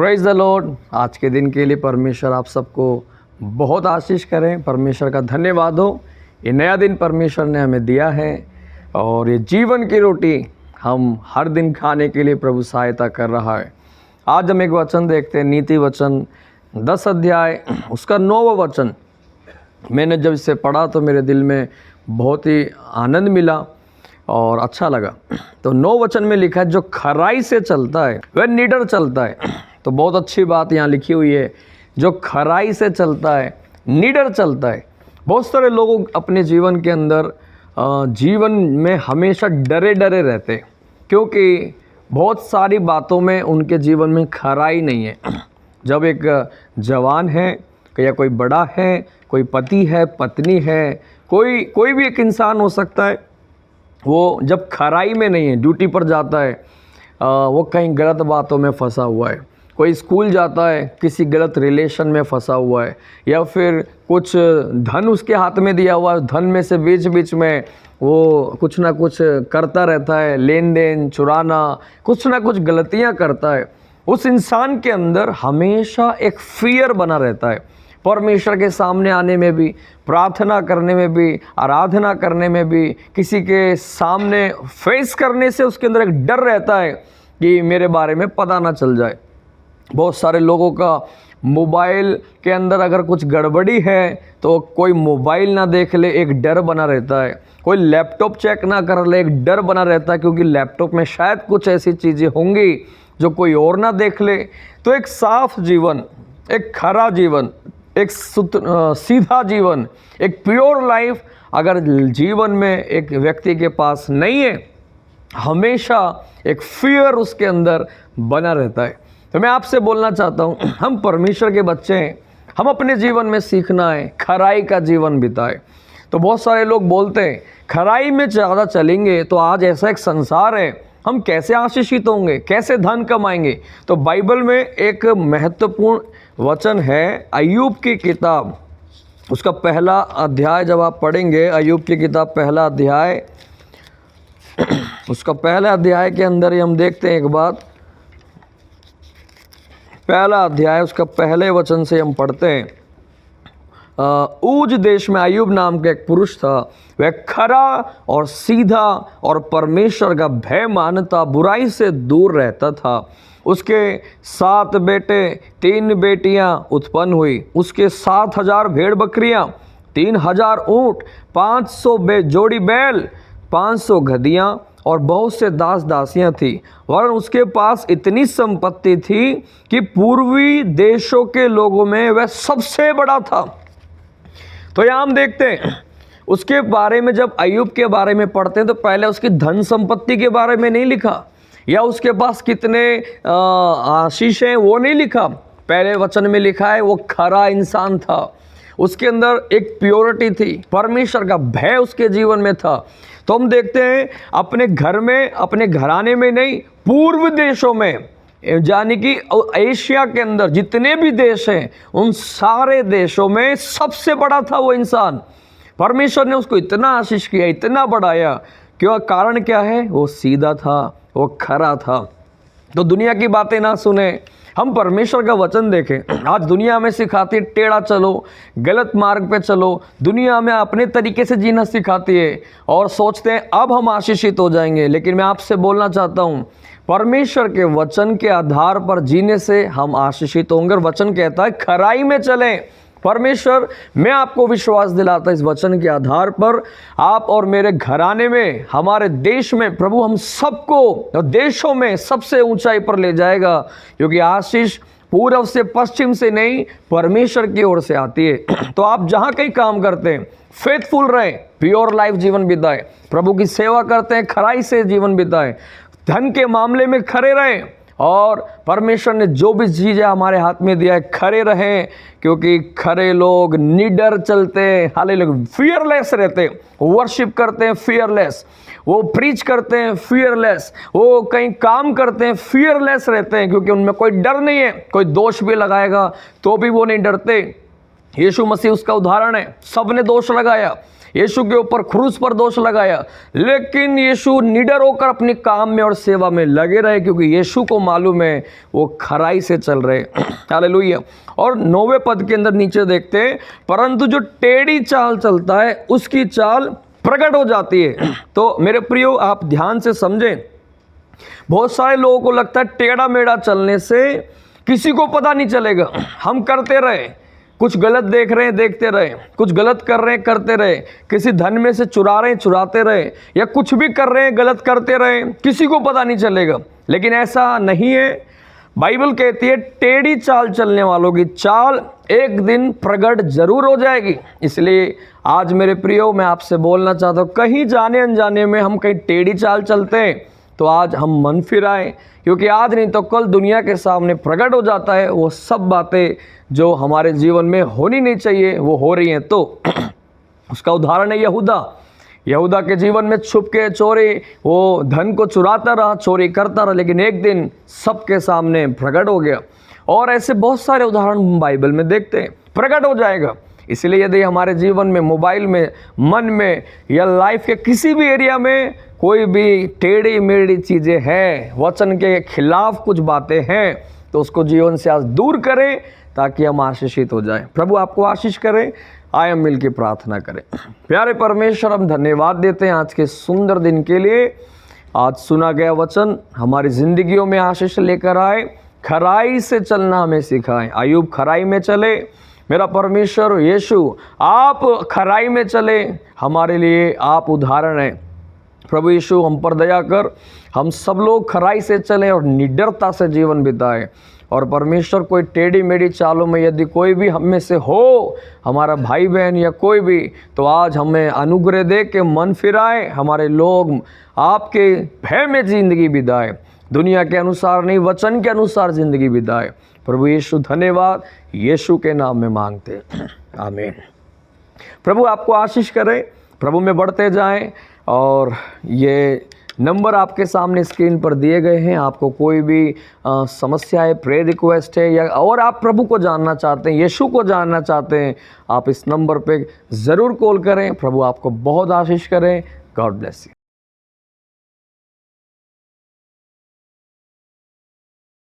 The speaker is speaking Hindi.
Praise the Lord. आज के दिन के लिए परमेश्वर आप सबको बहुत आशीष करें। परमेश्वर का धन्यवाद हो। ये नया दिन परमेश्वर ने हमें दिया है और ये जीवन की रोटी हम हर दिन खाने के लिए प्रभु सहायता कर रहा है। आज हम एक वचन देखते हैं, नीति वचन 10 अध्याय उसका 9वां वचन। मैंने जब इसे पढ़ा तो मेरे दिल में बहुत ही आनंद मिला और अच्छा लगा। तो 9 वचन में लिखा है, जो खराई से चलता है वह निडर चलता है। तो बहुत अच्छी बात यहाँ लिखी हुई है, जो खराई से चलता है निडर चलता है। बहुत सारे लोग अपने जीवन के अंदर जीवन में हमेशा डरे डरे रहते हैं, क्योंकि बहुत सारी बातों में उनके जीवन में खराई नहीं है। जब एक जवान है या कोई बड़ा है, कोई पति है, पत्नी है, कोई भी एक इंसान हो सकता है, वो जब खराई में नहीं है, ड्यूटी पर जाता है, वो कहीं गलत बातों में फंसा हुआ है। कोई स्कूल जाता है, किसी गलत रिलेशन में फंसा हुआ है, या फिर कुछ धन उसके हाथ में दिया हुआ है, धन में से बीच बीच में वो कुछ ना कुछ करता रहता है, लेन देन, चुराना, कुछ ना कुछ गलतियां करता है। उस इंसान के अंदर हमेशा एक फियर बना रहता है। परमेश्वर के सामने आने में भी, प्रार्थना करने में भी, आराधना करने में भी, किसी के सामने फेस करने से उसके अंदर एक डर रहता है कि मेरे बारे में पता ना चल जाए। बहुत सारे लोगों का मोबाइल के अंदर अगर कुछ गड़बड़ी है तो कोई मोबाइल ना देख ले, एक डर बना रहता है। कोई लैपटॉप चेक ना कर ले, एक डर बना रहता है, क्योंकि लैपटॉप में शायद कुछ ऐसी चीज़ें होंगी जो कोई और ना देख ले। तो एक साफ जीवन, एक खरा जीवन, एक सीधा जीवन, एक प्योर लाइफ अगर जीवन में एक व्यक्ति के पास नहीं है, हमेशा एक फियर उसके अंदर बना रहता है। तो मैं आपसे बोलना चाहता हूँ, हम परमेश्वर के बच्चे हैं, हम अपने जीवन में सीखना है खराई का जीवन बिताए। तो बहुत सारे लोग बोलते हैं खराई में ज़्यादा चलेंगे तो आज ऐसा एक संसार है, हम कैसे आशीषित होंगे, कैसे धन कमाएंगे। तो बाइबल में एक महत्वपूर्ण वचन है, अय्यूब की किताब उसका पहला अध्याय। जब आप पढ़ेंगे अय्यूब की किताब पहला अध्याय, उसका पहला अध्याय के अंदर ही हम देखते हैं एक बात। पहला अध्याय उसका पहले वचन से हम पढ़ते हैं। ऊज देश में अय्यूब नाम का एक पुरुष था, वह खरा और सीधा और परमेश्वर का भय मानता, बुराई से दूर रहता था। उसके 7 बेटे, 3 बेटियां उत्पन्न हुई। उसके 7,000 भेड़ बकरियां, 3,000 ऊँट, 500 जोड़ी बैल, 500 गधियां और बहुत से दास दासियां थी। वरन उसके पास इतनी संपत्ति थी कि पूर्वी देशों के लोगों में वह सबसे बड़ा था। तो यहाँ हम देखते हैं उसके बारे में, जब अय्यूब के बारे में पढ़ते हैं तो पहले उसकी धन संपत्ति के बारे में नहीं लिखा, या उसके पास कितने आशीष हैं वो नहीं लिखा। पहले वचन में लिखा है वो खरा इंसान था, उसके अंदर एक प्योरिटी थी, परमेश्वर का भय उसके जीवन में था। तो हम देखते हैं अपने घर में, अपने घराने में नहीं, पूर्व देशों में, यानी कि एशिया के अंदर जितने भी देश हैं उन सारे देशों में सबसे बड़ा था वो इंसान। परमेश्वर ने उसको इतना आशीष किया, इतना बढ़ाया। क्यों? कारण क्या है? वो सीधा था, वो खरा था। तो दुनिया की बातें ना सुने, हम परमेश्वर का वचन देखें। आज दुनिया में सिखाती है टेढ़ा चलो, गलत मार्ग पे चलो, दुनिया में अपने तरीके से जीना सिखाती है और सोचते हैं अब हम आशीषित हो जाएंगे। लेकिन मैं आपसे बोलना चाहता हूँ, परमेश्वर के वचन के आधार पर जीने से हम आशीषित होंगे। वचन कहता है खराई में चलें। परमेश्वर, मैं आपको विश्वास दिलाता इस वचन के आधार पर, आप और मेरे घराने में, हमारे देश में प्रभु हम सबको देशों में सबसे ऊंचाई पर ले जाएगा, क्योंकि आशीष पूर्व से पश्चिम से नहीं, परमेश्वर की ओर से आती है। तो आप जहाँ कहीं काम करते हैं फेथफुल रहें, प्योर लाइफ जीवन बिताएं, प्रभु की सेवा करते हैं खराई से जीवन बिताएं, धन के मामले में खरे रहें, और परमेश्वर ने जो भी चीज़ें हमारे हाथ में दिया है खरे रहें, क्योंकि खरे लोग निडर चलते हैं, हालेलुया, फियरलेस रहते हैं, वर्शिप करते हैं फियरलेस, वो प्रीच करते हैं फियरलेस, वो कहीं काम करते हैं फियरलेस रहते हैं, क्योंकि उनमें कोई डर नहीं है। कोई दोष भी लगाएगा तो भी वो नहीं डरते, यीशु मसीह उसका उदाहरण है। सबने दोष लगाया, यीशु के ऊपर क्रूस पर दोष लगाया, लेकिन यीशु निडर होकर अपने काम में और सेवा में लगे रहे, क्योंकि यीशु को मालूम है वो खराई से चल रहे। हालेलुया। और 9वें पद के अंदर नीचे देखते हैं, परंतु जो टेढ़ी चाल चलता है उसकी चाल प्रकट हो जाती है। तो मेरे प्रियो, आप ध्यान से समझें, बहुत सारे लोगों को लगता है टेढ़ा मेढ़ा चलने से किसी को पता नहीं चलेगा। हम करते रहे, कुछ गलत देख रहे हैं देखते रहे, कुछ गलत कर रहे हैं करते रहे, किसी धन में से चुरा रहे हैं चुराते रहे, या कुछ भी कर रहे हैं गलत करते रहे, किसी को पता नहीं चलेगा। लेकिन ऐसा नहीं है। बाइबल कहती है टेढ़ी चाल चलने वालों की चाल एक दिन प्रकट जरूर हो जाएगी। इसलिए आज मेरे प्रियो, मैं आपसे बोलना चाहता हूँ, कहीं जाने अनजाने में हम कहीं टेढ़ी चाल चलते हैं तो आज हम मन फिराएं, क्योंकि आज नहीं तो कल दुनिया के सामने प्रकट हो जाता है वो सब बातें जो हमारे जीवन में होनी नहीं चाहिए वो हो रही हैं। तो उसका उदाहरण है यहूदा के जीवन में छुप के चोरी, वो धन को चुराता रहा, चोरी करता रहा, लेकिन एक दिन सबके सामने प्रकट हो गया। और ऐसे बहुत सारे उदाहरण बाइबल में देखते हैं, प्रकट हो जाएगा। इसलिए यदि हमारे जीवन में, मोबाइल में, मन में या लाइफ के किसी भी एरिया में कोई भी टेढ़ी मेढ़ी चीज़ें हैं, वचन के खिलाफ कुछ बातें हैं, तो उसको जीवन से आज दूर करें ताकि हम आशीषित हो जाएं। प्रभु आपको आशीष करें। आए हम मिल के प्रार्थना करें। प्यारे परमेश्वर, हम धन्यवाद देते हैं आज के सुंदर दिन के लिए। आज सुना गया वचन हमारी जिंदगियों में आशीष लेकर आए, खराई से चलना हमें सिखाएं। अय्यूब खराई में चले, मेरा परमेश्वर यीशु आप खराई में चले, हमारे लिए आप उदाहरण हैं। प्रभु यीशु हम पर दया कर, हम सब लोग खराई से चलें और निडरता से जीवन बिताएं। और परमेश्वर, कोई टेढ़ी मेढ़ी चालों में यदि कोई भी हम में से हो, हमारा भाई बहन या कोई भी, तो आज हमें अनुग्रह दे के मन फिराए, हमारे लोग आपके भय में ज़िंदगी बिताए, दुनिया के अनुसार नहीं वचन के अनुसार ज़िंदगी बिताए। प्रभु यीशु धन्यवाद, यीशु के नाम में मांगते हैं, आमीन। प्रभु आपको आशीष करे, प्रभु में बढ़ते जाएं। और ये नंबर आपके सामने स्क्रीन पर दिए गए हैं। आपको कोई भी समस्या है, प्रेयर रिक्वेस्ट है, या और आप प्रभु को जानना चाहते हैं, यीशु को जानना चाहते हैं, आप इस नंबर पे ज़रूर कॉल करें। प्रभु आपको बहुत आशीष करें। God bless you.